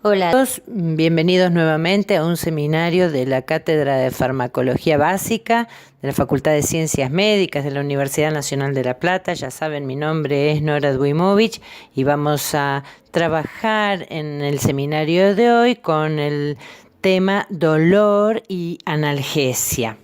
Hola a todos, bienvenidos nuevamente a un seminario de la Cátedra de Farmacología Básica de la Facultad de Ciencias Médicas de la Universidad Nacional de La Plata. Ya saben, mi nombre es Nora Dujimovic y vamos a trabajar en el seminario de hoy con el tema dolor y analgesia.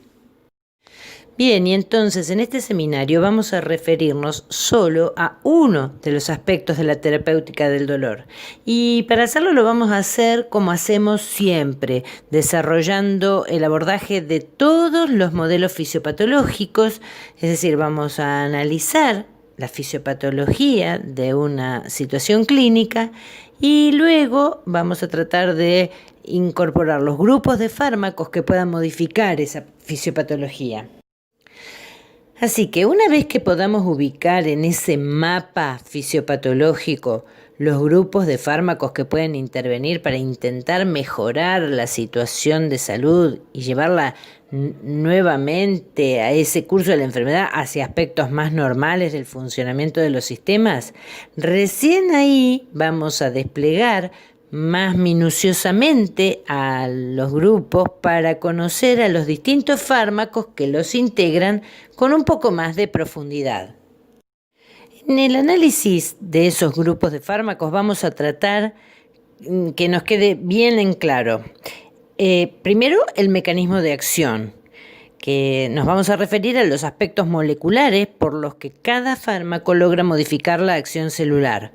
Bien, y entonces en este seminario vamos a referirnos solo a uno de los aspectos de la terapéutica del dolor. Y para hacerlo lo vamos a hacer como hacemos siempre, desarrollando el abordaje de todos los modelos fisiopatológicos, es decir, vamos a analizar la fisiopatología de una situación clínica y luego vamos a tratar de incorporar los grupos de fármacos que puedan modificar esa fisiopatología. Así que una vez que podamos ubicar en ese mapa fisiopatológico los grupos de fármacos que pueden intervenir para intentar mejorar la situación de salud y llevarla nuevamente a ese curso de la enfermedad hacia aspectos más normales del funcionamiento de los sistemas, recién ahí vamos a desplegar más minuciosamente a los grupos para conocer a los distintos fármacos que los integran con un poco más de profundidad. En el análisis de esos grupos de fármacos vamos a tratar que nos quede bien en claro. Primero, el mecanismo de acción, que nos vamos a referir a los aspectos moleculares por los que cada fármaco logra modificar la acción celular.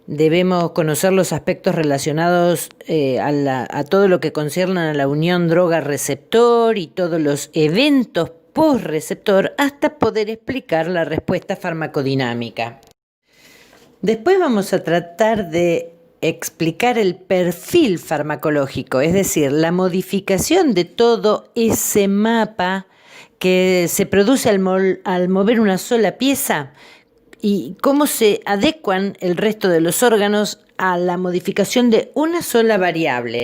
Debemos conocer los aspectos relacionados a todo lo que concierne a la unión droga-receptor y todos los eventos post-receptor hasta poder explicar la respuesta farmacodinámica. Después vamos a tratar de explicar el perfil farmacológico, es decir, la modificación de todo ese mapa que se produce al mover una sola pieza y cómo se adecuan el resto de los órganos a la modificación de una sola variable.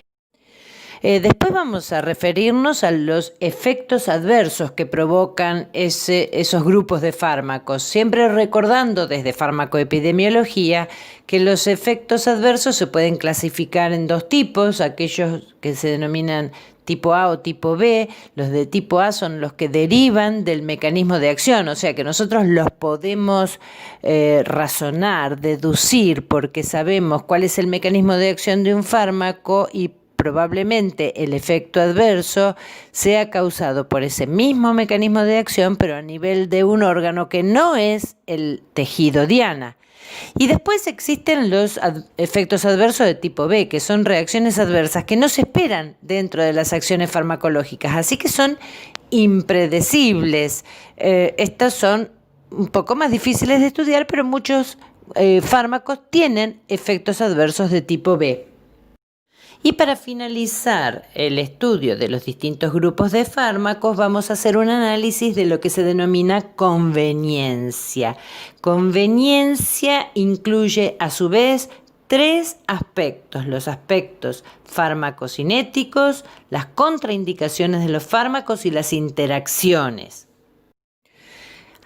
Después vamos a referirnos a los efectos adversos que provocan esos grupos de fármacos, siempre recordando desde farmacoepidemiología que los efectos adversos se pueden clasificar en dos tipos, aquellos que se denominan tipo A o tipo B. Los de tipo A son los que derivan del mecanismo de acción, o sea que nosotros los podemos razonar, deducir, porque sabemos cuál es el mecanismo de acción de un fármaco y probablemente el efecto adverso sea causado por ese mismo mecanismo de acción, pero a nivel de un órgano que no es el tejido diana. Y después existen los efectos adversos de tipo B, que son reacciones adversas que no se esperan dentro de las acciones farmacológicas, así que son impredecibles. Estas son un poco más difíciles de estudiar, pero muchos fármacos tienen efectos adversos de tipo B. Y para finalizar el estudio de los distintos grupos de fármacos, vamos a hacer un análisis de lo que se denomina conveniencia. Conveniencia incluye a su vez tres aspectos: los aspectos farmacocinéticos, las contraindicaciones de los fármacos y las interacciones.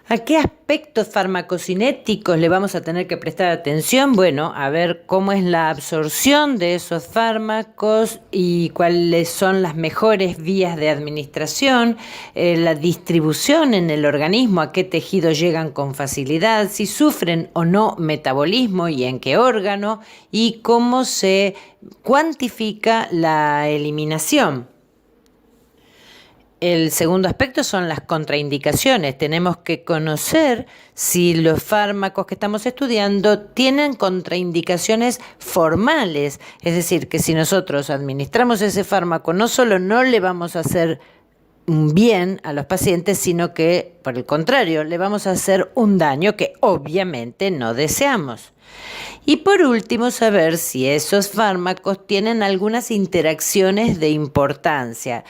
¿A qué aspectos farmacocinéticos le vamos a tener que prestar atención? Bueno, a ver cómo es la absorción de esos fármacos y cuáles son las mejores vías de administración, la distribución en el organismo, a qué tejido llegan con facilidad, si sufren o no metabolismo y en qué órgano, y cómo se cuantifica la eliminación. El segundo aspecto son las contraindicaciones. Tenemos que conocer si los fármacos que estamos estudiando tienen contraindicaciones formales. Es decir, que si nosotros administramos ese fármaco, no solo no le vamos a hacer un bien a los pacientes, sino que, por el contrario, le vamos a hacer un daño que obviamente no deseamos. Y por último, saber si esos fármacos tienen algunas interacciones de importancia.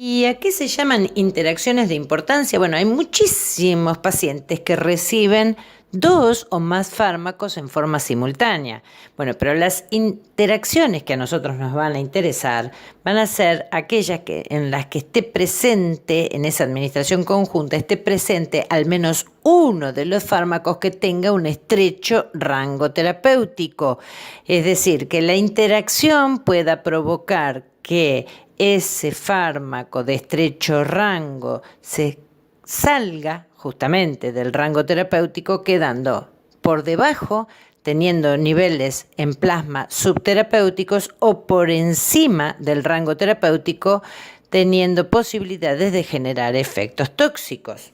¿Y a qué se llaman interacciones de importancia? Bueno, hay muchísimos pacientes que reciben 2 o más fármacos en forma simultánea. Bueno, pero las interacciones que a nosotros nos van a interesar van a ser aquellas en las que esté presente, en esa administración conjunta, esté presente al menos uno de los fármacos que tenga un estrecho rango terapéutico. Es decir, que la interacción pueda provocar que ese fármaco de estrecho rango se salga justamente del rango terapéutico, quedando por debajo, teniendo niveles en plasma subterapéuticos, o por encima del rango terapéutico, teniendo posibilidades de generar efectos tóxicos.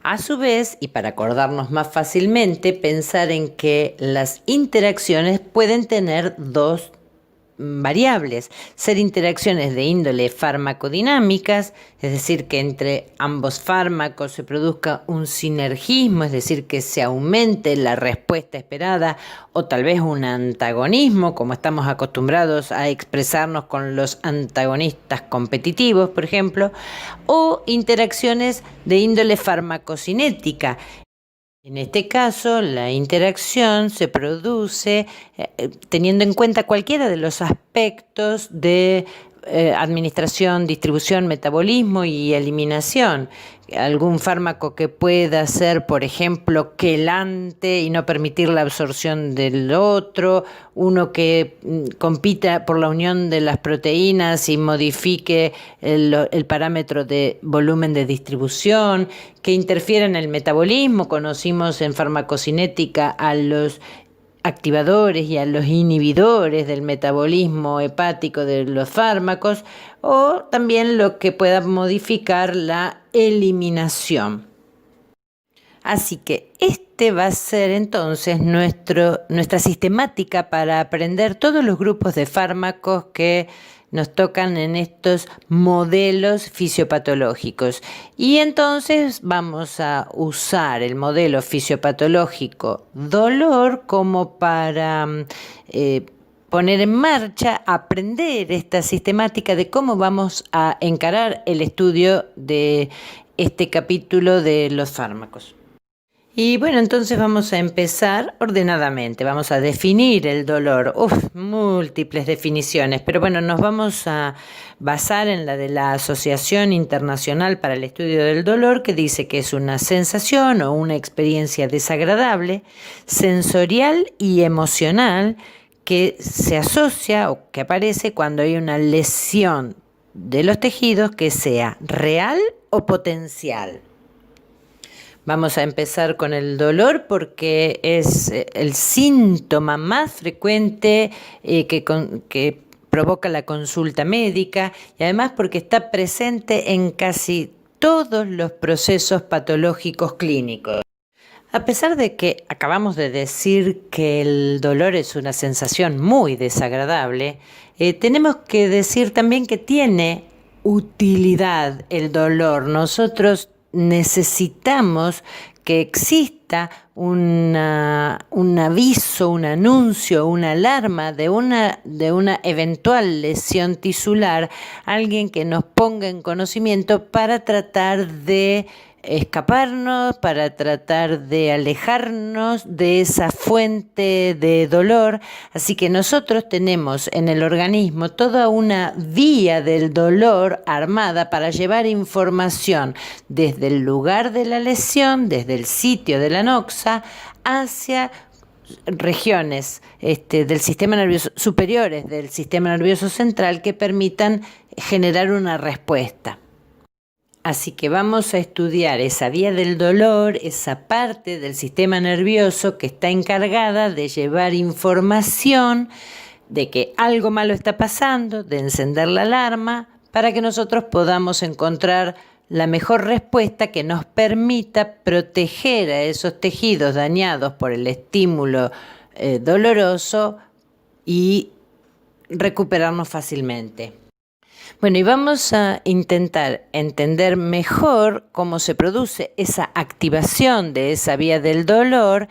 A su vez, y para acordarnos más fácilmente, pensar en que las interacciones pueden tener dos variables, ser interacciones de índole farmacodinámicas, es decir, que entre ambos fármacos se produzca un sinergismo, es decir, que se aumente la respuesta esperada, o tal vez un antagonismo, como estamos acostumbrados a expresarnos con los antagonistas competitivos, por ejemplo, o interacciones de índole farmacocinética. En este caso, la interacción se produce teniendo en cuenta cualquiera de los aspectos de administración, distribución, metabolismo y eliminación. Algún fármaco que pueda ser, por ejemplo, quelante y no permitir la absorción del otro, uno que compita por la unión de las proteínas y modifique el parámetro de volumen de distribución, que interfiera en el metabolismo. Conocimos en farmacocinética a los activadores y a los inhibidores del metabolismo hepático de los fármacos, o también lo que pueda modificar la eliminación. Así que este va a ser entonces nuestra sistemática para aprender todos los grupos de fármacos que nos tocan en estos modelos fisiopatológicos. Y entonces vamos a usar el modelo fisiopatológico dolor como para poner en marcha, aprender esta sistemática de cómo vamos a encarar el estudio de este capítulo de los fármacos. Y bueno, entonces vamos a empezar ordenadamente, vamos a definir el dolor. Múltiples definiciones, pero bueno, nos vamos a basar en la de la Asociación Internacional para el Estudio del Dolor, que dice que es una sensación o una experiencia desagradable, sensorial y emocional, que se asocia o que aparece cuando hay una lesión de los tejidos que sea real o potencial. Vamos a empezar con el dolor porque es el síntoma más frecuente que provoca la consulta médica, y además porque está presente en casi todos los procesos patológicos clínicos. A pesar de que acabamos de decir que el dolor es una sensación muy desagradable, tenemos que decir también que tiene utilidad el dolor. Nosotros necesitamos que exista un aviso, un anuncio, una alarma de una eventual lesión tisular, alguien que nos ponga en conocimiento para tratar de escaparnos, para tratar de alejarnos de esa fuente de dolor. Así que nosotros tenemos en el organismo toda una vía del dolor armada para llevar información desde el lugar de la lesión, desde el sitio de la noxa, hacia regiones del sistema nervioso superiores del sistema nervioso central que permitan generar una respuesta. Así que vamos a estudiar esa vía del dolor, esa parte del sistema nervioso que está encargada de llevar información de que algo malo está pasando, de encender la alarma, para que nosotros podamos encontrar la mejor respuesta que nos permita proteger a esos tejidos dañados por el estímulo doloroso y recuperarnos fácilmente. Bueno, y vamos a intentar entender mejor cómo se produce esa activación de esa vía del dolor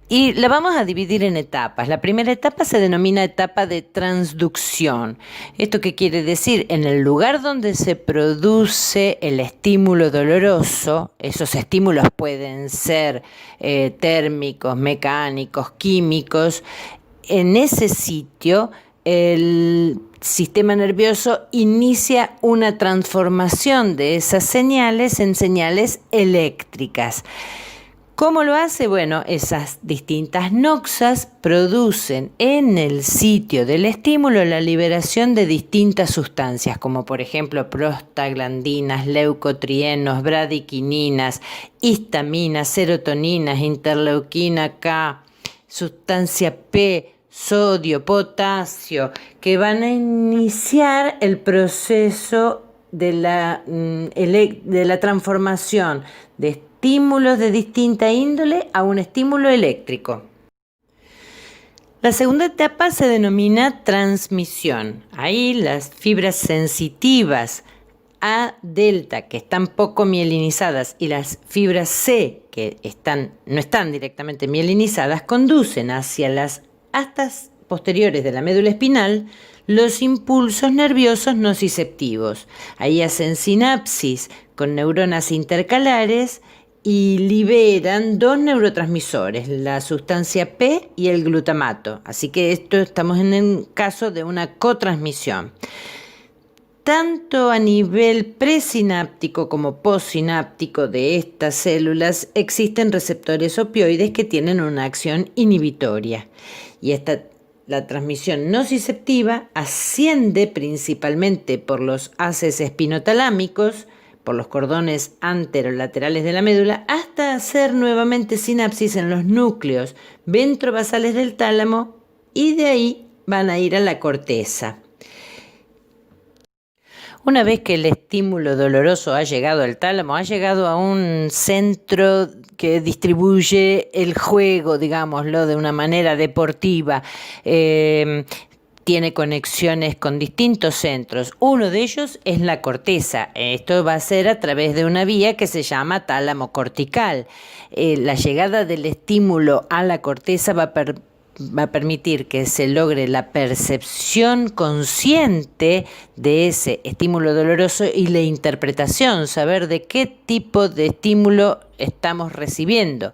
Y la vamos a dividir en etapas. La primera etapa se denomina etapa de transducción. ¿Esto qué quiere decir? En el lugar donde se produce el estímulo doloroso, esos estímulos pueden ser térmicos, mecánicos, químicos, en ese sitio el sistema nervioso inicia una transformación de esas señales en señales eléctricas. ¿Cómo lo hace? Bueno, esas distintas noxas producen en el sitio del estímulo la liberación de distintas sustancias, como por ejemplo prostaglandinas, leucotrienos, bradiquininas, histaminas, serotoninas, interleuquina K, sustancia P, sodio, potasio, que van a iniciar el proceso de la transformación de estímulos de distinta índole a un estímulo eléctrico. La segunda etapa se denomina transmisión. Ahí las fibras sensitivas A delta, que están poco mielinizadas, y las fibras C, que no están directamente mielinizadas, conducen hacia las astas posteriores de la médula espinal los impulsos nerviosos nociceptivos. Ahí hacen sinapsis con neuronas intercalares y liberan dos neurotransmisores, la sustancia P y el glutamato. Así que estamos en el caso de una cotransmisión. Tanto a nivel presináptico como postsináptico de estas células existen receptores opioides que tienen una acción inhibitoria. Y la transmisión nociceptiva asciende principalmente por los haces espinotalámicos, por los cordones anterolaterales de la médula, hasta hacer nuevamente sinapsis en los núcleos ventrobasales del tálamo, y de ahí van a ir a la corteza. Una vez que el estímulo doloroso ha llegado al tálamo, ha llegado a un centro que distribuye el juego, digámoslo, de una manera deportiva. Tiene conexiones con distintos centros. Uno de ellos es la corteza. Esto va a ser a través de una vía que se llama tálamo cortical. La llegada del estímulo a la corteza va a permitir que se logre la percepción consciente de ese estímulo doloroso y la interpretación, saber de qué tipo de estímulo estamos recibiendo.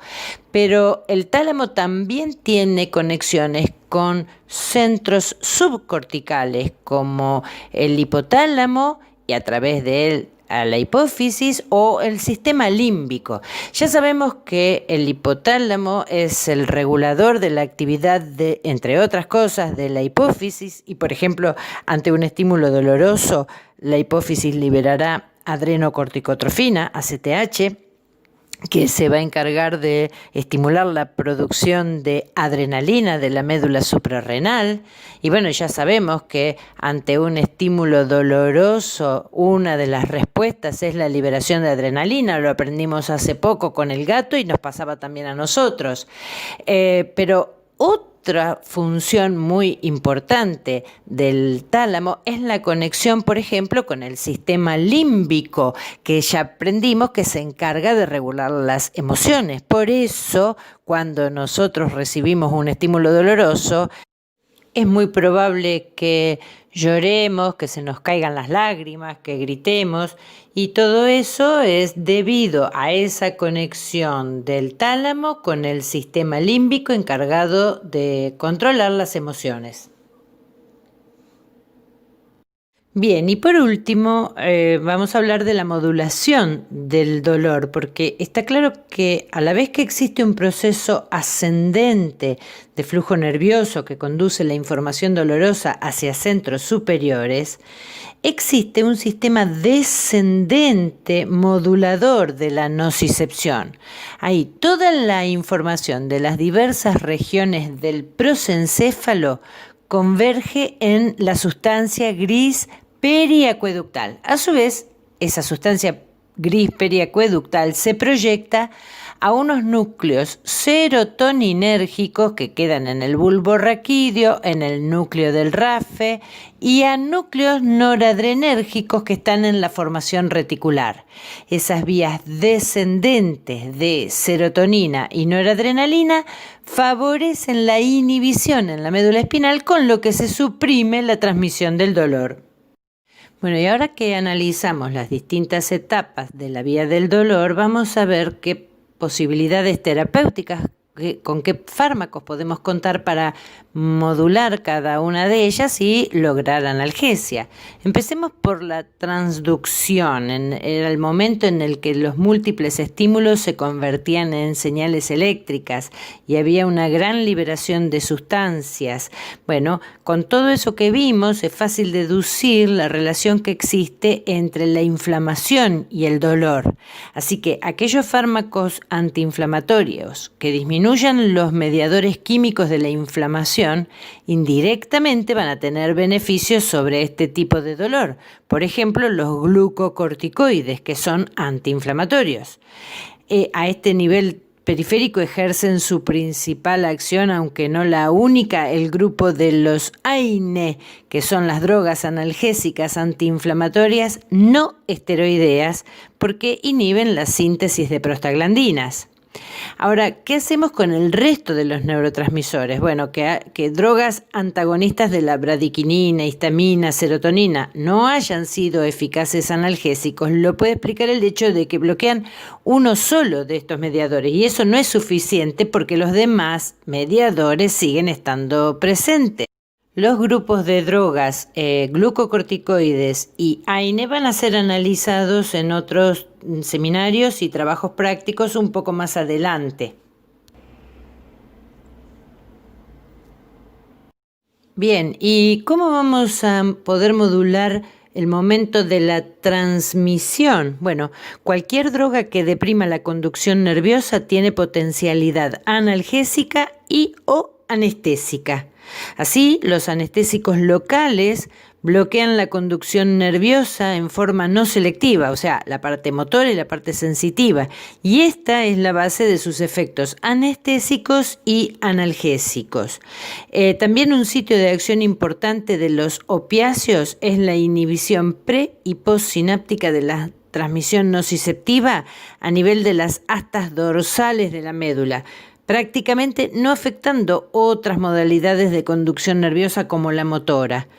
Pero el tálamo también tiene conexiones con centros subcorticales como el hipotálamo, y a través de él a la hipófisis, o el sistema límbico. Ya sabemos que el hipotálamo es el regulador de la actividad entre otras cosas, de la hipófisis, y por ejemplo, ante un estímulo doloroso, la hipófisis liberará adrenocorticotrofina, ACTH, que se va a encargar de estimular la producción de adrenalina de la médula suprarrenal. Y bueno, ya sabemos que ante un estímulo doloroso, una de las respuestas es la liberación de adrenalina. Lo aprendimos hace poco con el gato y nos pasaba también a nosotros. Pero otra función muy importante del tálamo es la conexión, por ejemplo, con el sistema límbico, que ya aprendimos que se encarga de regular las emociones. Por eso, cuando nosotros recibimos un estímulo doloroso, es muy probable que lloremos, que se nos caigan las lágrimas, que gritemos, y todo eso es debido a esa conexión del tálamo con el sistema límbico encargado de controlar las emociones. Bien, y por último vamos a hablar de la modulación del dolor, porque está claro que a la vez que existe un proceso ascendente de flujo nervioso que conduce la información dolorosa hacia centros superiores, existe un sistema descendente modulador de la nocicepción. Ahí toda la información de las diversas regiones del prosencéfalo converge en la sustancia gris periacueductal. A su vez, esa sustancia gris periacueductal se proyecta a unos núcleos serotoninérgicos que quedan en el bulbo raquídeo, en el núcleo del RAFE, y a núcleos noradrenérgicos que están en la formación reticular. Esas vías descendentes de serotonina y noradrenalina favorecen la inhibición en la médula espinal, con lo que se suprime la transmisión del dolor. Bueno, y ahora que analizamos las distintas etapas de la vía del dolor, vamos a ver qué posibilidades terapéuticas, con qué fármacos podemos contar para modular cada una de ellas y lograr analgesia. Empecemos por la transducción. Era el momento en el que los múltiples estímulos se convertían en señales eléctricas y había una gran liberación de sustancias. Bueno, con todo eso que vimos, es fácil deducir la relación que existe entre la inflamación y el dolor. Así que aquellos fármacos antiinflamatorios que disminuyan los mediadores químicos de la inflamación indirectamente van a tener beneficios sobre este tipo de dolor. Por ejemplo, los glucocorticoides, que son antiinflamatorios. A este nivel periférico ejercen su principal acción, aunque no la única, el grupo de los AINE, que son las drogas analgésicas antiinflamatorias no esteroideas, porque inhiben la síntesis de prostaglandinas. Ahora, ¿qué hacemos con el resto de los neurotransmisores? Bueno, que drogas antagonistas de la bradiquinina, histamina, serotonina no hayan sido eficaces analgésicos lo puede explicar el hecho de que bloquean uno solo de estos mediadores, y eso no es suficiente porque los demás mediadores siguen estando presentes. Los grupos de drogas, glucocorticoides y AINE van a ser analizados en otros seminarios y trabajos prácticos un poco más adelante. Bien, ¿y cómo vamos a poder modular el momento de la transmisión? Bueno, cualquier droga que deprima la conducción nerviosa tiene potencialidad analgésica y o anestésica. Así, los anestésicos locales bloquean la conducción nerviosa en forma no selectiva, o sea, la parte motora y la parte sensitiva, y esta es la base de sus efectos anestésicos y analgésicos. También un sitio de acción importante de los opiáceos es la inhibición pre- y postsináptica de la transmisión nociceptiva a nivel de las astas dorsales de la médula, prácticamente no afectando otras modalidades de conducción nerviosa como la motora.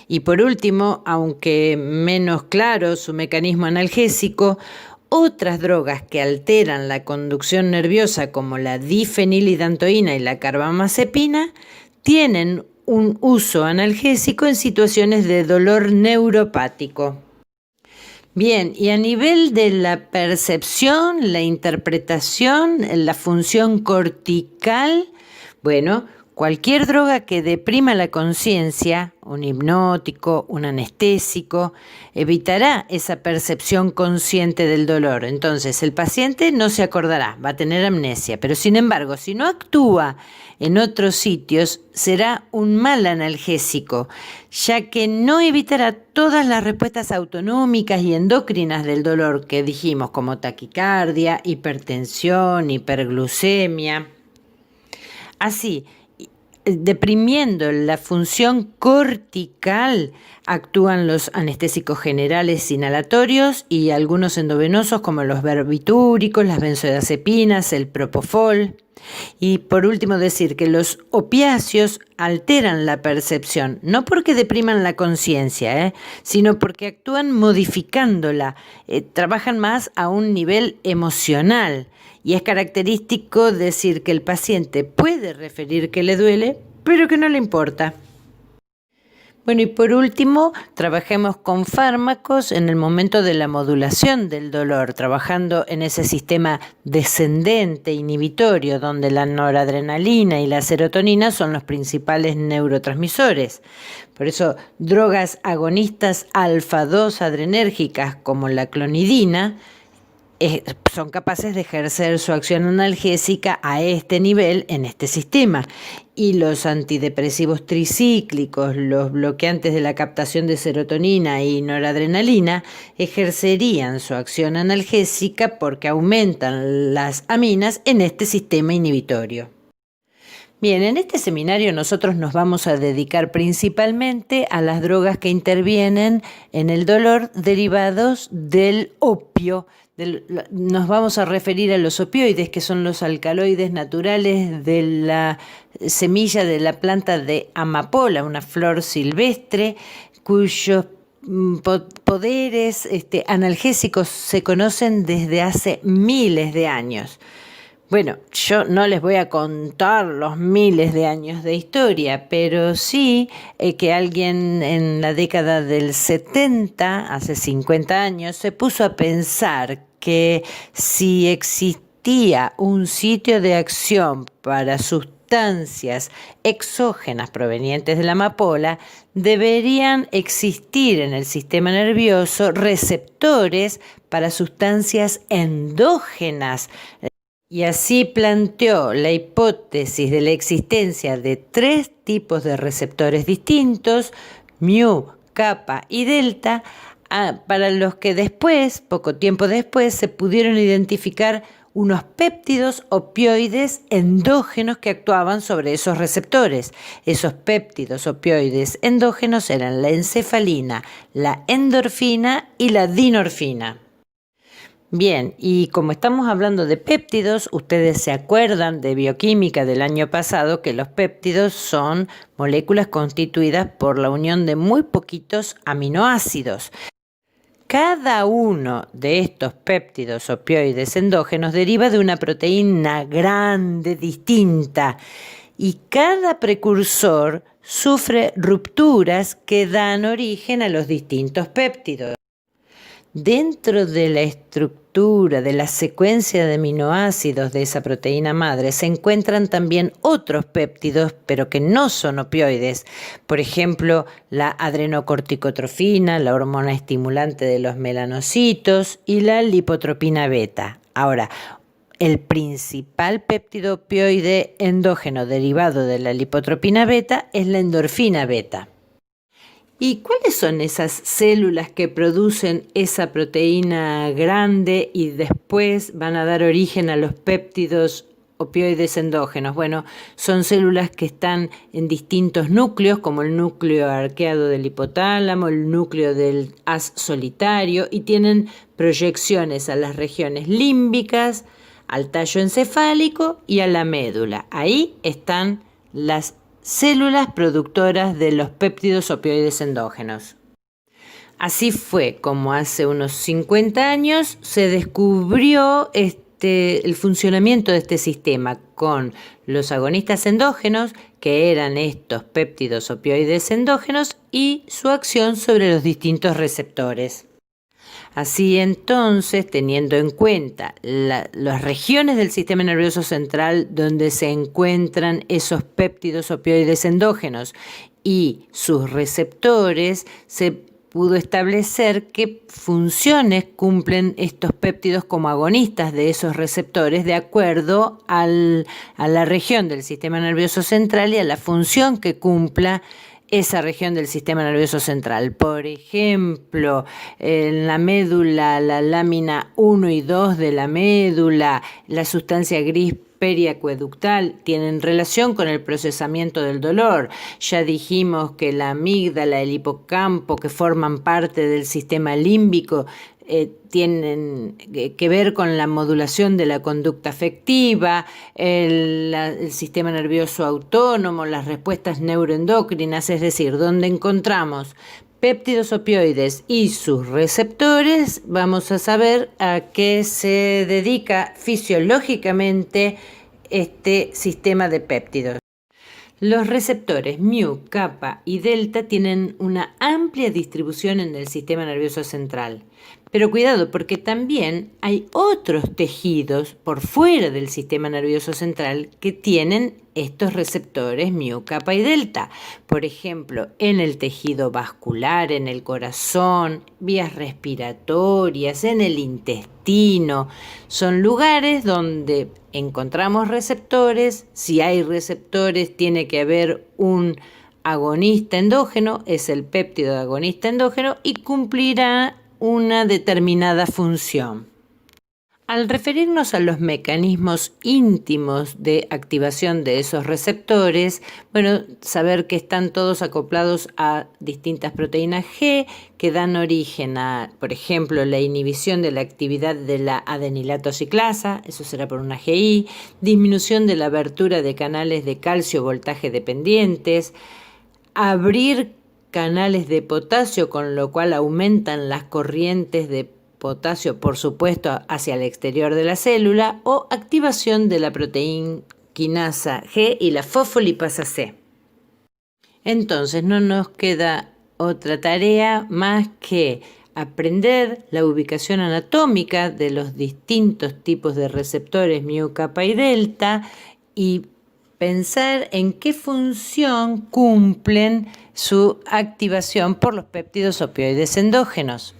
Y por último, aunque menos claro su mecanismo analgésico, otras drogas que alteran la conducción nerviosa como la difenilidantoína y la carbamazepina tienen un uso analgésico en situaciones de dolor neuropático. Bien, y a nivel de la percepción, la interpretación, la función cortical, bueno, cualquier droga que deprima la conciencia, un hipnótico, un anestésico, evitará esa percepción consciente del dolor. Entonces, el paciente no se acordará, va a tener amnesia, pero sin embargo, si no actúa en otros sitios, será un mal analgésico, ya que no evitará todas las respuestas autonómicas y endócrinas del dolor que dijimos, como taquicardia, hipertensión, hiperglucemia. Así, deprimiendo la función cortical, actúan los anestésicos generales inhalatorios y algunos endovenosos como los barbitúricos, las benzodiazepinas, el propofol. Y por último decir que los opiáceos alteran la percepción, no porque depriman la conciencia, sino porque actúan modificándola, trabajan más a un nivel emocional. Y es característico decir que el paciente puede referir que le duele, pero que no le importa. Bueno, y por último, trabajemos con fármacos en el momento de la modulación del dolor, trabajando en ese sistema descendente inhibitorio, donde la noradrenalina y la serotonina son los principales neurotransmisores. Por eso, drogas agonistas alfa-2 adrenérgicas como la clonidina son capaces de ejercer su acción analgésica a este nivel en este sistema. y los antidepresivos tricíclicos, los bloqueantes de la captación de serotonina y noradrenalina, ejercerían su acción analgésica porque aumentan las aminas en este sistema inhibitorio. Bien, en este seminario nosotros nos vamos a dedicar principalmente a las drogas que intervienen en el dolor derivados del opio. Nos vamos a referir a los opioides, que son los alcaloides naturales de la semilla de la planta de amapola, una flor silvestre, cuyos poderes analgésicos se conocen desde hace miles de años. Bueno, yo no les voy a contar los miles de años de historia, pero sí que alguien en la década del 70, hace 50 años, se puso a pensar que si existía un sitio de acción para sustancias exógenas provenientes de la amapola, deberían existir en el sistema nervioso receptores para sustancias endógenas. Y así planteó la hipótesis de la existencia de 3 tipos de receptores distintos, mu, kappa y delta, para los que después, poco tiempo después, se pudieron identificar unos péptidos opioides endógenos que actuaban sobre esos receptores. Esos péptidos opioides endógenos eran la encefalina, la endorfina y la dinorfina. Bien, y como estamos hablando de péptidos, ustedes se acuerdan de bioquímica del año pasado que los péptidos son moléculas constituidas por la unión de muy poquitos aminoácidos. Cada uno de estos péptidos opioides endógenos deriva de una proteína grande, distinta, y cada precursor sufre rupturas que dan origen a los distintos péptidos. Dentro de la estructura de la secuencia de aminoácidos de esa proteína madre se encuentran también otros péptidos, pero que no son opioides. Por ejemplo, la adrenocorticotrofina, la hormona estimulante de los melanocitos, y la lipotropina beta. Ahora, el principal péptido opioide endógeno derivado de la lipotropina beta es la endorfina beta. ¿Y cuáles son esas células que producen esa proteína grande y después van a dar origen a los péptidos opioides endógenos? Bueno, son células que están en distintos núcleos, como el núcleo arqueado del hipotálamo, el núcleo del haz solitario, y tienen proyecciones a las regiones límbicas, al tallo encefálico y a la médula. Ahí están las células productoras de los péptidos opioides endógenos. Así fue como hace unos 50 años se descubrió el funcionamiento de este sistema con los agonistas endógenos, que eran estos péptidos opioides endógenos, y su acción sobre los distintos receptores. Así entonces, teniendo en cuenta las regiones del sistema nervioso central donde se encuentran esos péptidos opioides endógenos y sus receptores, se pudo establecer qué funciones cumplen estos péptidos como agonistas de esos receptores de acuerdo a la región del sistema nervioso central y a la función que cumpla esa región del sistema nervioso central. Por ejemplo, en la médula, la lámina 1 y 2 de la médula, la sustancia gris periacueductal tienen relación con el procesamiento del dolor. Ya dijimos que la amígdala, el hipocampo, que forman parte del sistema límbico, tienen que ver con la modulación de la conducta afectiva, el sistema nervioso autónomo, las respuestas neuroendocrinas, es decir, donde encontramos péptidos opioides y sus receptores, vamos a saber a qué se dedica fisiológicamente este sistema de péptidos. Los receptores mu, kappa y delta tienen una amplia distribución en el sistema nervioso central. Pero cuidado, porque también hay otros tejidos por fuera del sistema nervioso central que tienen estos receptores mu, kappa y delta. Por ejemplo, en el tejido vascular, en el corazón, vías respiratorias, en el intestino. Son lugares donde encontramos receptores. Si hay receptores, tiene que haber un agonista endógeno, es el péptido agonista endógeno, y cumplirá una determinada función. Al referirnos a los mecanismos íntimos de activación de esos receptores, saber que están todos acoplados a distintas proteínas G que dan origen a, por ejemplo, la inhibición de la actividad de la adenilato ciclasa, eso será por una GI, disminución de la abertura de canales de calcio voltaje dependientes, abrir canales de potasio, con lo cual aumentan las corrientes de potasio, por supuesto, hacia el exterior de la célula, o activación de la proteína quinasa G y la fosfolipasa C. Entonces, no nos queda otra tarea más que aprender la ubicación anatómica de los distintos tipos de receptores mu, kappa y delta y pensar en qué función cumplen su activación por los péptidos opioides endógenos.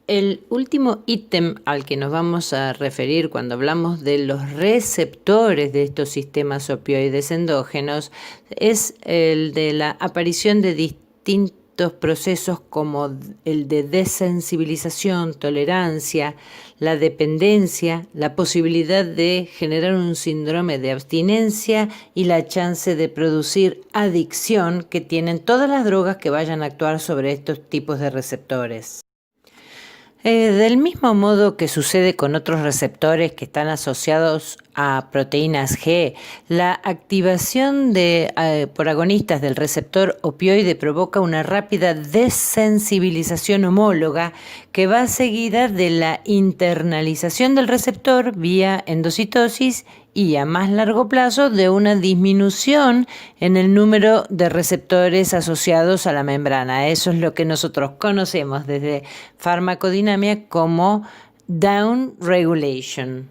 El último ítem al que nos vamos a referir cuando hablamos de los receptores de estos sistemas opioides endógenos es el de la aparición de distintos procesos como el de desensibilización, tolerancia, la dependencia, la posibilidad de generar un síndrome de abstinencia y la chance de producir adicción que tienen todas las drogas que vayan a actuar sobre estos tipos de receptores. Del mismo modo que sucede con otros receptores que están asociados a proteínas G, la activación por agonistas del receptor opioide provoca una rápida desensibilización homóloga que va seguida de la internalización del receptor vía endocitosis y a más largo plazo de una disminución en el número de receptores asociados a la membrana. Eso es lo que nosotros conocemos desde farmacodinamia como down regulation.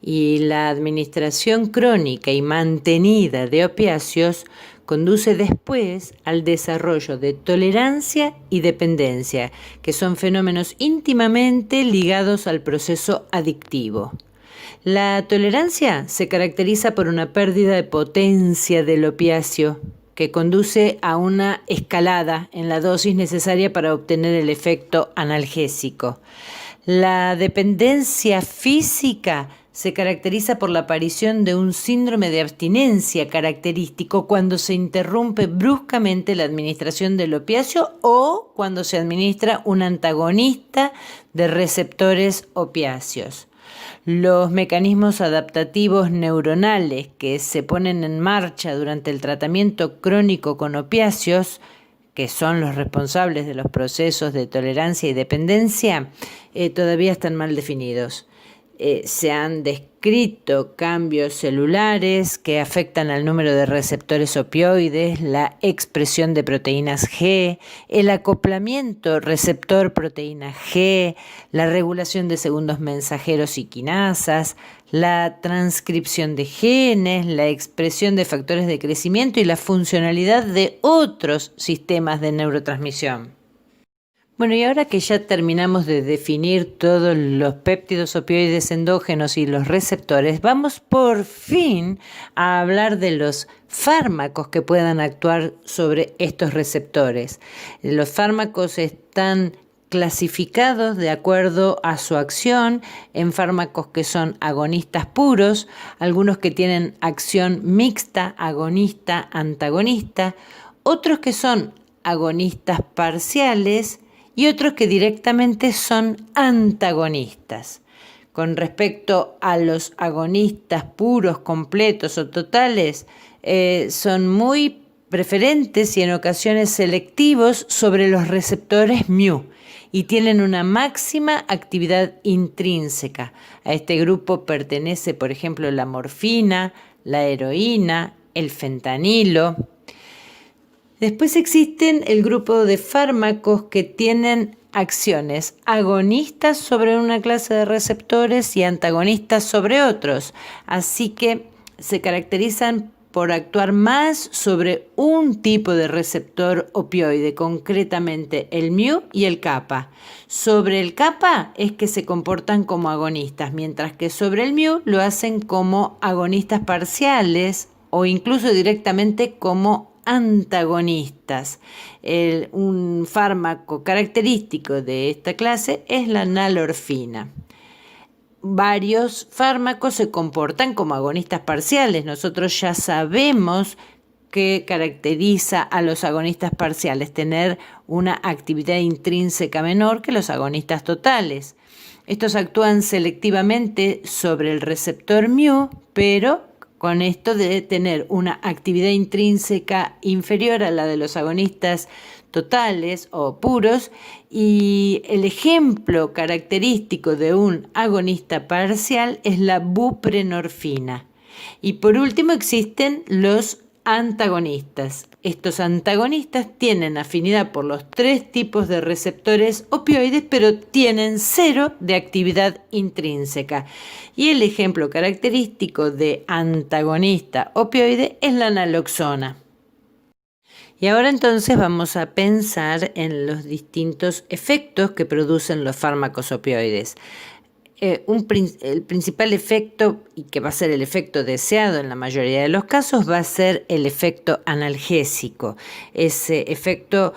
Y la administración crónica y mantenida de opiáceos conduce después al desarrollo de tolerancia y dependencia, que son fenómenos íntimamente ligados al proceso adictivo. La tolerancia se caracteriza por una pérdida de potencia del opiáceo que conduce a una escalada en la dosis necesaria para obtener el efecto analgésico. La dependencia física se caracteriza por la aparición de un síndrome de abstinencia característico cuando se interrumpe bruscamente la administración del opiáceo o cuando se administra un antagonista de receptores opiáceos. Los mecanismos adaptativos neuronales que se ponen en marcha durante el tratamiento crónico con opiáceos, que son los responsables de los procesos de tolerancia y dependencia, todavía están mal definidos. Se han descrito cambios celulares que afectan al número de receptores opioides, la expresión de proteínas G, el acoplamiento receptor-proteína G, la regulación de segundos mensajeros y quinasas, la transcripción de genes, la expresión de factores de crecimiento y la funcionalidad de otros sistemas de neurotransmisión. Bueno, y ahora que ya terminamos de definir todos los péptidos opioides endógenos y los receptores, vamos por fin a hablar de los fármacos que puedan actuar sobre estos receptores. Los fármacos están clasificados de acuerdo a su acción en fármacos que son agonistas puros, algunos que tienen acción mixta, agonista, antagonista, otros que son agonistas parciales, y otros que directamente son antagonistas. Con respecto a los agonistas puros, completos o totales, son muy preferentes y en ocasiones selectivos sobre los receptores mu y tienen una máxima actividad intrínseca. A este grupo pertenece, por ejemplo, la morfina, la heroína, el fentanilo. Después existen el grupo de fármacos que tienen acciones agonistas sobre una clase de receptores y antagonistas sobre otros. Así que se caracterizan por actuar más sobre un tipo de receptor opioide, concretamente el mu y el kappa. Sobre el kappa es que se comportan como agonistas, mientras que sobre el mu lo hacen como agonistas parciales o incluso directamente como antagonistas. Un fármaco característico de esta clase es la nalorfina. Varios fármacos se comportan como agonistas parciales. Nosotros ya sabemos qué caracteriza a los agonistas parciales, tener una actividad intrínseca menor que los agonistas totales. Estos actúan selectivamente sobre el receptor mu, pero con esto de tener una actividad intrínseca inferior a la de los agonistas totales o puros, y el ejemplo característico de un agonista parcial es la buprenorfina. Y por último existen los antagonistas. Estos antagonistas tienen afinidad por los 3 tipos de receptores opioides, pero tienen 0 de actividad intrínseca. Y el ejemplo característico de antagonista opioide es la naloxona. Y ahora entonces vamos a pensar en los distintos efectos que producen los fármacos opioides. El principal efecto, y que va a ser el efecto deseado en la mayoría de los casos, va a ser el efecto analgésico. Ese efecto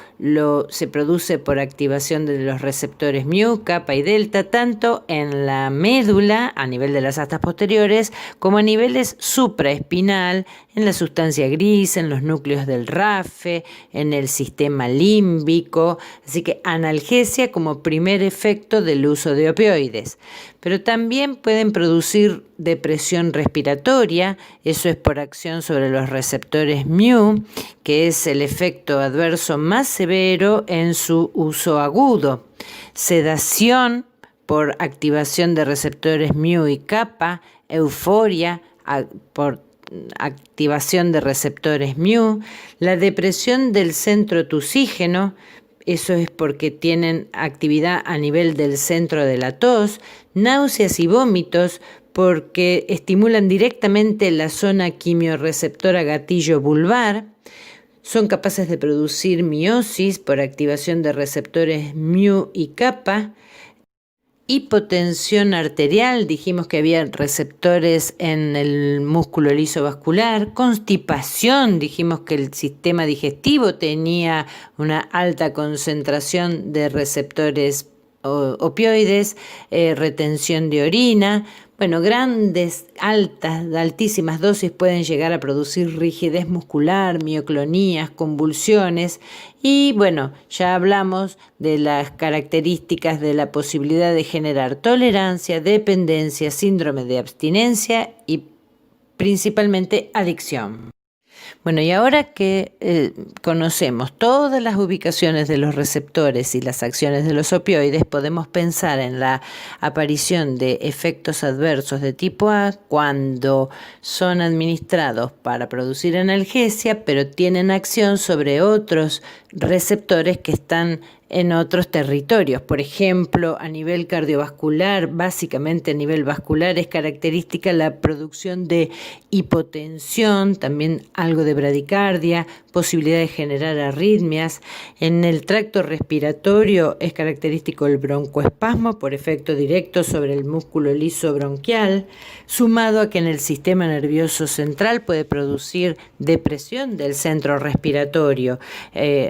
se produce por activación de los receptores mu, kappa y delta, tanto en la médula, a nivel de las astas posteriores, como a niveles supraespinal, en la sustancia gris, en los núcleos del RAFE, en el sistema límbico. Así que analgesia como primer efecto del uso de opioides. Pero también pueden producir depresión respiratoria, eso es por acción sobre los receptores mu, que es el efecto adverso más severo en su uso agudo. Sedación por activación de receptores mu y kappa, euforia por activación de receptores mu, la depresión del centro tusígeno, eso es porque tienen actividad a nivel del centro de la tos, náuseas y vómitos porque estimulan directamente la zona quimiorreceptora gatillo vulvar, son capaces de producir miosis por activación de receptores mu y kappa, hipotensión arterial, dijimos que había receptores en el músculo liso vascular, constipación, dijimos que el sistema digestivo tenía una alta concentración de receptores opioides, retención de orina. Bueno, altísimas dosis pueden llegar a producir rigidez muscular, mioclonías, convulsiones y bueno, ya hablamos de las características de la posibilidad de generar tolerancia, dependencia, síndrome de abstinencia y principalmente adicción. Bueno, y ahora que conocemos todas las ubicaciones de los receptores y las acciones de los opioides, podemos pensar en la aparición de efectos adversos de tipo A cuando son administrados para producir analgesia, pero tienen acción sobre otros receptores que están en otros territorios. Por ejemplo, a nivel cardiovascular, básicamente a nivel vascular, es característica la producción de hipotensión, también algo de bradicardia, posibilidad de generar arritmias. En el tracto respiratorio es característico el broncoespasmo por efecto directo sobre el músculo liso bronquial, sumado a que en el sistema nervioso central puede producir depresión del centro respiratorio,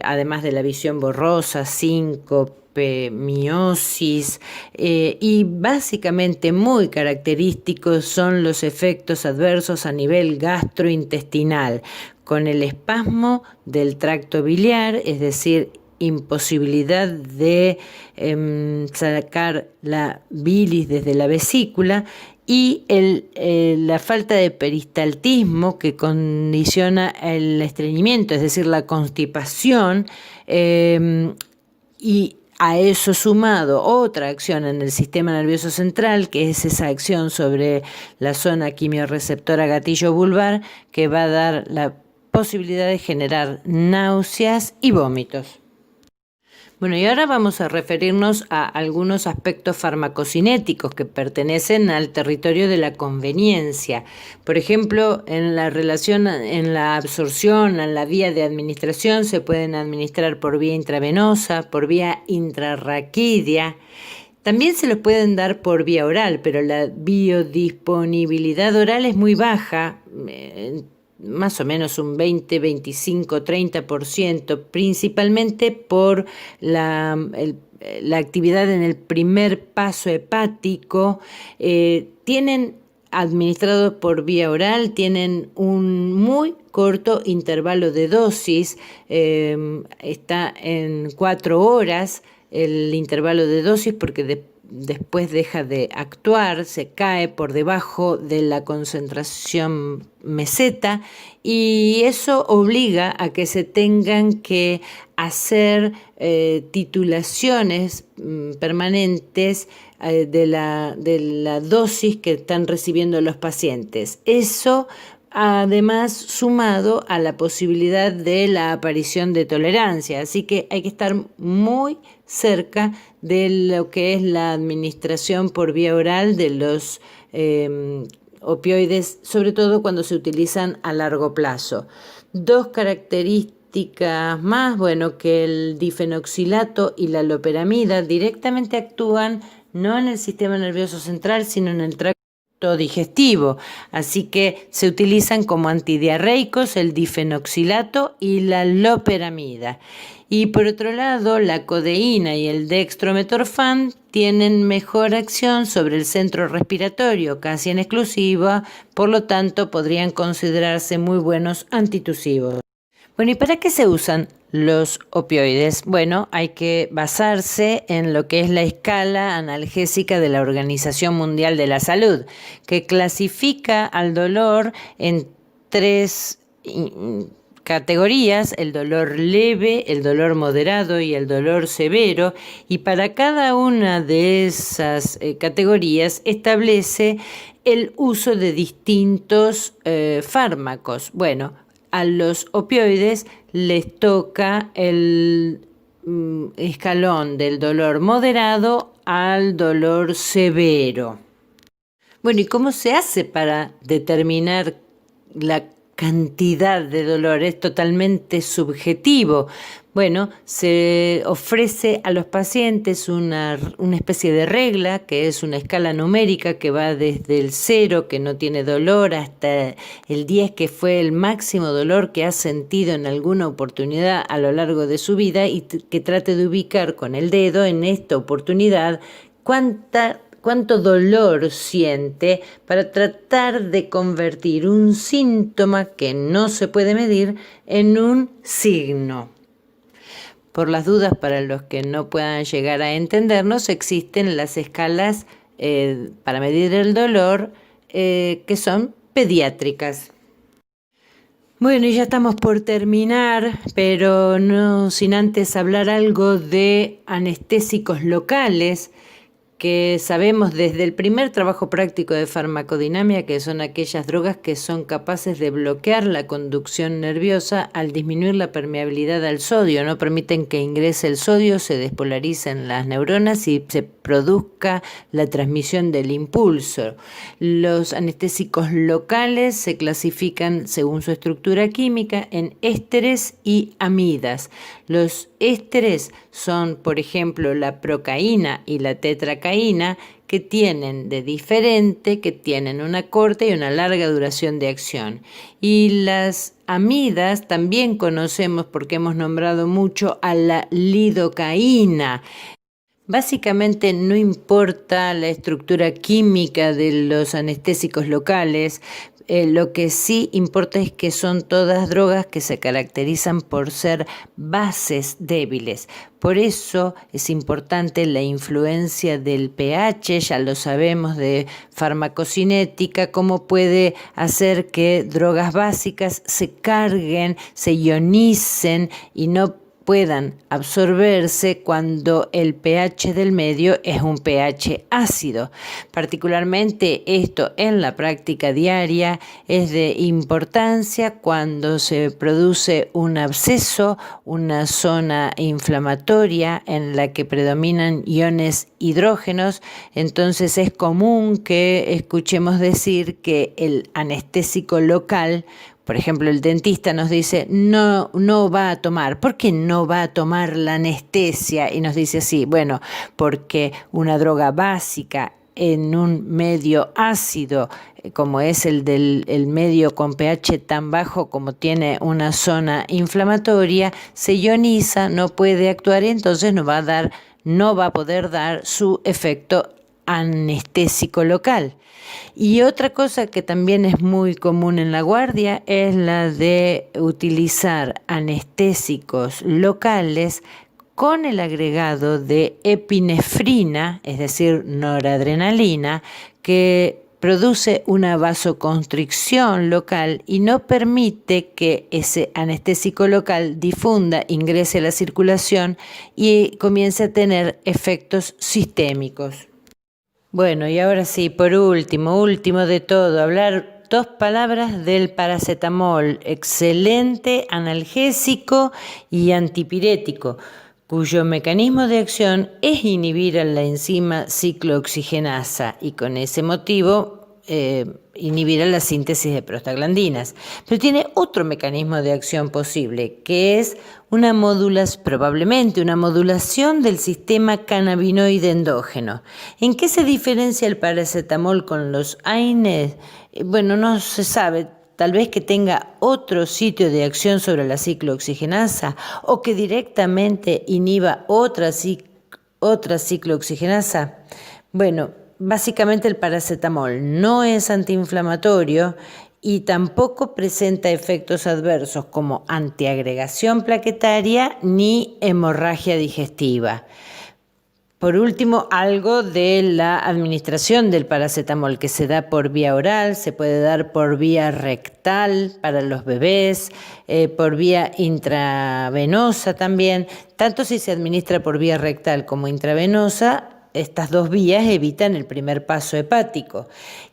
además de la visión borrosa, síncope, miosis, y básicamente muy característicos son los efectos adversos a nivel gastrointestinal, con el espasmo del tracto biliar, es decir, imposibilidad de sacar la bilis desde la vesícula, y la falta de peristaltismo que condiciona el estreñimiento, es decir, la constipación, y a eso sumado otra acción en el sistema nervioso central, que es esa acción sobre la zona quimiorreceptora gatillo vulvar, que va a dar la posibilidad de generar náuseas y vómitos. Bueno, y ahora vamos a referirnos a algunos aspectos farmacocinéticos que pertenecen al territorio de la conveniencia. Por ejemplo, en la relación, en la absorción, en la vía de administración, se pueden administrar por vía intravenosa, por vía intrarraquídea. También se los pueden dar por vía oral, pero la biodisponibilidad oral es muy baja, más o menos un 20, 25, 30%, principalmente por la actividad en el primer paso hepático. Tienen administrados por vía oral, tienen un muy corto intervalo de dosis, está en 4 horas el intervalo de dosis porque después deja de actuar, se cae por debajo de la concentración meseta y eso obliga a que se tengan que hacer titulaciones permanentes de la dosis que están recibiendo los pacientes. Eso además sumado a la posibilidad de la aparición de tolerancia, así que hay que estar muy cerca de lo que es la administración por vía oral de los opioides, sobre todo cuando se utilizan a largo plazo. 2 características más, bueno, que el difenoxilato y la loperamida directamente actúan no en el sistema nervioso central, sino en el tracto digestivo, así que se utilizan como antidiarreicos el difenoxilato y la loperamida. Y por otro lado, la codeína y el dextrometorfán tienen mejor acción sobre el centro respiratorio, casi en exclusiva, por lo tanto podrían considerarse muy buenos antitusivos. Bueno, ¿y para qué se usan los opioides? Bueno, hay que basarse en lo que es la escala analgésica de la Organización Mundial de la Salud, que clasifica al dolor en 3 categorías: el dolor leve, el dolor moderado y el dolor severo, y para cada una de esas categorías establece el uso de distintos fármacos. Bueno, a los opioides les toca el escalón del dolor moderado al dolor severo. Bueno, ¿y cómo se hace para determinar la cantidad de dolor? Es totalmente subjetivo. Bueno, se ofrece a los pacientes una especie de regla, que es una escala numérica que va desde el 0, que no tiene dolor, hasta el 10, que fue el máximo dolor que ha sentido en alguna oportunidad a lo largo de su vida, y que trate de ubicar con el dedo en esta oportunidad cuánto dolor siente, para tratar de convertir un síntoma que no se puede medir en un signo. Por las dudas, para los que no puedan llegar a entendernos, existen las escalas para medir el dolor que son pediátricas. Bueno, y ya estamos por terminar, pero no sin antes hablar algo de anestésicos locales, que sabemos desde el primer trabajo práctico de farmacodinamia que son aquellas drogas que son capaces de bloquear la conducción nerviosa al disminuir la permeabilidad al sodio, no permiten que ingrese el sodio, se despolaricen las neuronas y se produzca la transmisión del impulso. Los anestésicos locales se clasifican según su estructura química en ésteres y amidas. Los ésteres son, por ejemplo, la procaína y la tetracaína, que tienen una corta y una larga duración de acción. Y las amidas también conocemos, porque hemos nombrado mucho a la lidocaína. Básicamente no importa la estructura química de los anestésicos locales, lo que sí importa es que son todas drogas que se caracterizan por ser bases débiles. Por eso es importante la influencia del pH, ya lo sabemos de farmacocinética, cómo puede hacer que drogas básicas se carguen, se ionicen y no puedan absorberse cuando el pH del medio es un pH ácido. Particularmente esto en la práctica diaria es de importancia cuando se produce un absceso, una zona inflamatoria en la que predominan iones hidrógenos. Entonces es común que escuchemos decir que el anestésico local, por ejemplo, el dentista nos dice, no va a tomar. ¿Por qué no va a tomar la anestesia? Y nos dice así, bueno, porque una droga básica en un medio ácido, como es el medio con pH tan bajo como tiene una zona inflamatoria, se ioniza, no puede actuar y entonces no va a poder dar su efecto anestésico local. Y otra cosa que también es muy común en la guardia es la de utilizar anestésicos locales con el agregado de epinefrina, es decir, noradrenalina, que produce una vasoconstricción local y no permite que ese anestésico local difunda, ingrese a la circulación y comience a tener efectos sistémicos. Bueno, y ahora sí, por último de todo, hablar 2 palabras del paracetamol, excelente analgésico y antipirético, cuyo mecanismo de acción es inhibir a la enzima ciclooxigenasa y con ese motivo inhibir a la síntesis de prostaglandinas. Pero tiene otro mecanismo de acción posible, que es probablemente una modulación del sistema cannabinoide endógeno. ¿En qué se diferencia el paracetamol con los AINES? Bueno, no se sabe. Tal vez que tenga otro sitio de acción sobre la ciclooxigenasa o que directamente inhiba otra ciclooxigenasa. Bueno, básicamente el paracetamol no es antiinflamatorio y tampoco presenta efectos adversos como antiagregación plaquetaria ni hemorragia digestiva. Por último, algo de la administración del paracetamol, que se da por vía oral, se puede dar por vía rectal para los bebés, por vía intravenosa también. Tanto si se administra por vía rectal como intravenosa, estas 2 vías evitan el primer paso hepático.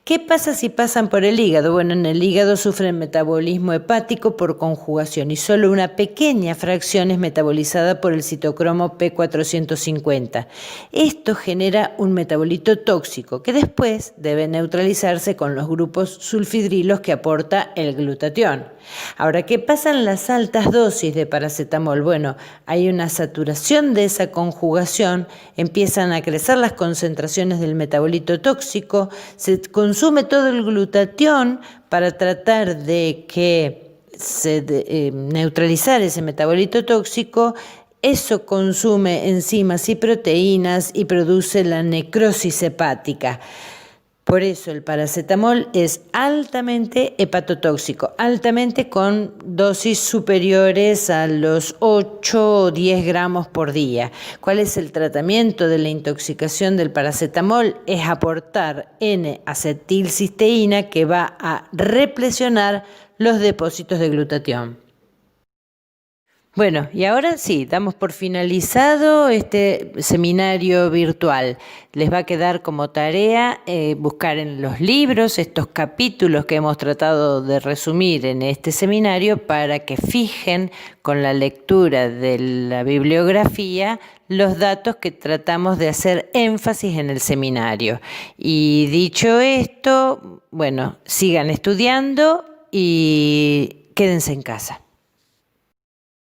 ¿Qué pasa si pasan por el hígado? Bueno, en el hígado sufren metabolismo hepático por conjugación y solo una pequeña fracción es metabolizada por el citocromo P450. Esto genera un metabolito tóxico que después debe neutralizarse con los grupos sulfidrilos que aporta el glutatión. Ahora, ¿qué pasa en las altas dosis de paracetamol? Bueno, hay una saturación de esa conjugación, empiezan a crecer las concentraciones del metabolito tóxico, se consume todo el glutatión para tratar de neutralizar ese metabolito tóxico. Eso consume enzimas y proteínas y produce la necrosis hepática. Por eso el paracetamol es altamente hepatotóxico, altamente con dosis superiores a los 8 o 10 gramos por día. ¿Cuál es el tratamiento de la intoxicación del paracetamol? Es aportar N-acetilcisteína que va a replesionar los depósitos de glutatión. Bueno, y ahora sí, damos por finalizado este seminario virtual. Les va a quedar como tarea buscar en los libros estos capítulos que hemos tratado de resumir en este seminario para que fijen con la lectura de la bibliografía los datos que tratamos de hacer énfasis en el seminario. Y dicho esto, bueno, sigan estudiando y quédense en casa.